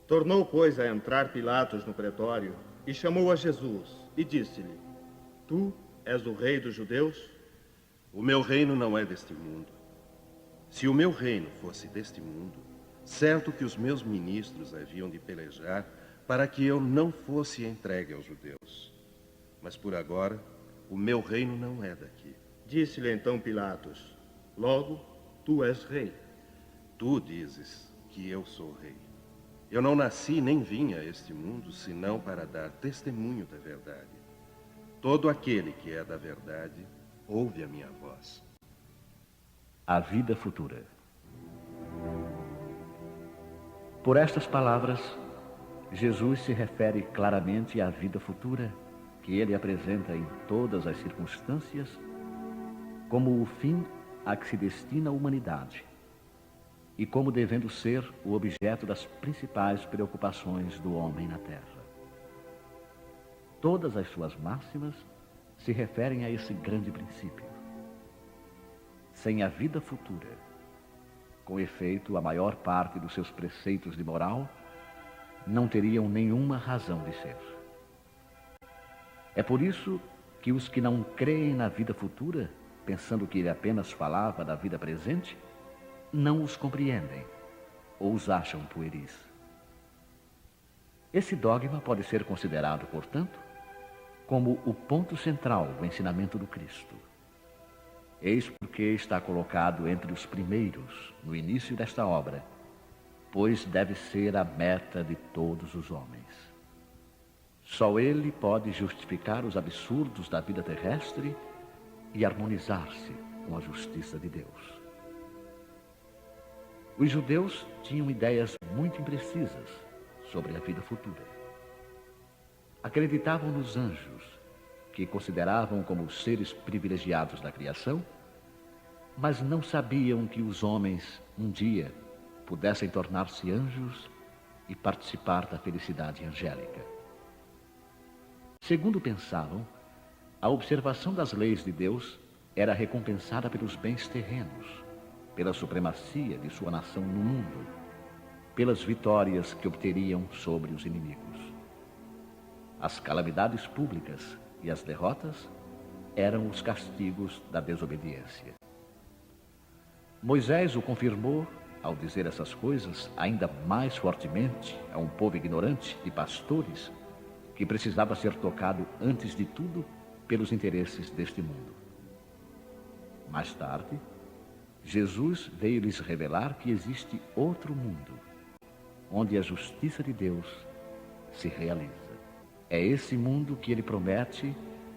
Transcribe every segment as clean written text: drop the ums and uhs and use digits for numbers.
Tornou, pois, a entrar Pilatos no pretório e chamou a Jesus e disse-lhe: Tu és o rei dos judeus? O meu reino não é deste mundo. Se o meu reino fosse deste mundo, certo que os meus ministros haviam de pelejar para que eu não fosse entregue aos judeus. Mas por agora, o meu reino não é daqui. Disse-lhe então Pilatos: Logo, tu és rei. Tu dizes que eu sou rei. Eu não nasci nem vim a este mundo senão para dar testemunho da verdade. Todo aquele que é da verdade ouve a minha voz. A vida futura. Por estas palavras, Jesus se refere claramente à vida futura que ele apresenta em todas as circunstâncias como o fim a que se destina a humanidade e como devendo ser o objeto das principais preocupações do homem na Terra. Todas as suas máximas se referem a esse grande princípio. Sem a vida futura, com efeito, a maior parte dos seus preceitos de moral não teriam nenhuma razão de ser. É por isso que os que não creem na vida futura, pensando que ele apenas falava da vida presente, não os compreendem ou os acham pueris. Esse dogma pode ser considerado, portanto, como o ponto central do ensinamento do Cristo. Eis porque está colocado entre os primeiros no início desta obra, pois deve ser a meta de todos os homens. Só ele pode justificar os absurdos da vida terrestre e harmonizar-se com a justiça de Deus. Os judeus tinham ideias muito imprecisas sobre a vida futura. Acreditavam nos anjos, que consideravam como seres privilegiados da criação, mas não sabiam que os homens, um dia, pudessem tornar-se anjos e participar da felicidade angélica. Segundo pensavam, a observação das leis de Deus era recompensada pelos bens terrenos, pela supremacia de sua nação no mundo, pelas vitórias que obteriam sobre os inimigos. As calamidades públicas e as derrotas eram os castigos da desobediência. Moisés o confirmou ao dizer essas coisas ainda mais fortemente a um povo ignorante de pastores que precisava ser tocado antes de tudo pelos interesses deste mundo. Mais tarde, Jesus veio lhes revelar que existe outro mundo, onde a justiça de Deus se realiza. É esse mundo que ele promete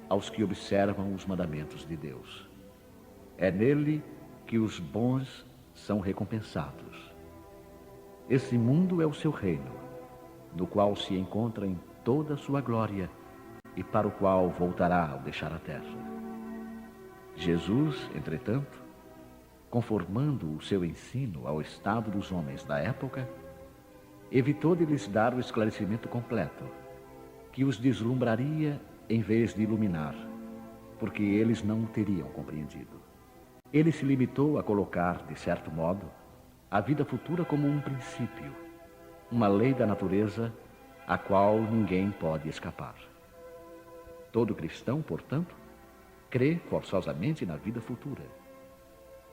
aos que observam os mandamentos de Deus. É nele que os bons são recompensados. Esse mundo é o seu reino, no qual se encontra em toda a sua glória e para o qual voltará ao deixar a terra. Jesus, entretanto, conformando o seu ensino ao estado dos homens da época, evitou de lhes dar o esclarecimento completo, que os deslumbraria em vez de iluminar, porque eles não o teriam compreendido. Ele se limitou a colocar, de certo modo, a vida futura como um princípio, uma lei da natureza a qual ninguém pode escapar. Todo cristão, portanto, crê forçosamente na vida futura.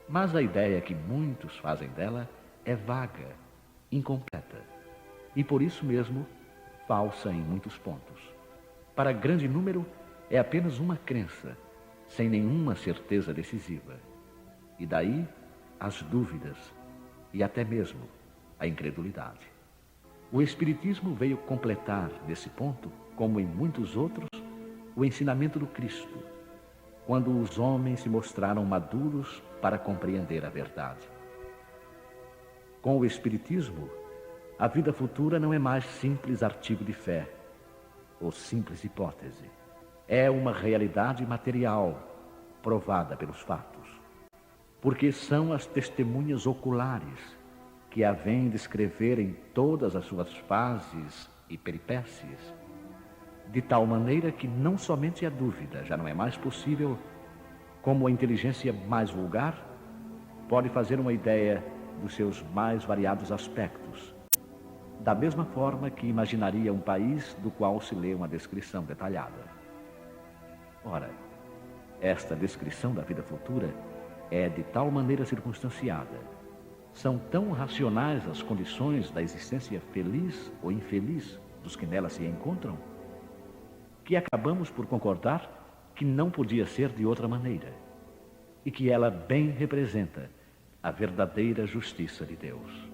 Mas a ideia que muitos fazem dela é vaga, incompleta e, por isso mesmo, falsa em muitos pontos. Para grande número, é apenas uma crença, sem nenhuma certeza decisiva. E daí as dúvidas e até mesmo a incredulidade. O Espiritismo veio completar, nesse ponto, como em muitos outros, o ensinamento do Cristo, quando os homens se mostraram maduros para compreender a verdade. Com o Espiritismo, a vida futura não é mais simples artigo de fé, ou simples hipótese. É uma realidade material, provada pelos fatos, porque são as testemunhas oculares que a vêm descrever em todas as suas fases e peripécias, de tal maneira que não somente a dúvida já não é mais possível, como a inteligência mais vulgar pode fazer uma ideia dos seus mais variados aspectos, da mesma forma que imaginaria um país do qual se lê uma descrição detalhada. Ora, esta descrição da vida futura é de tal maneira circunstanciada, são tão racionais as condições da existência feliz ou infeliz dos que nela se encontram, que acabamos por concordar que não podia ser de outra maneira, e que ela bem representa a verdadeira justiça de Deus.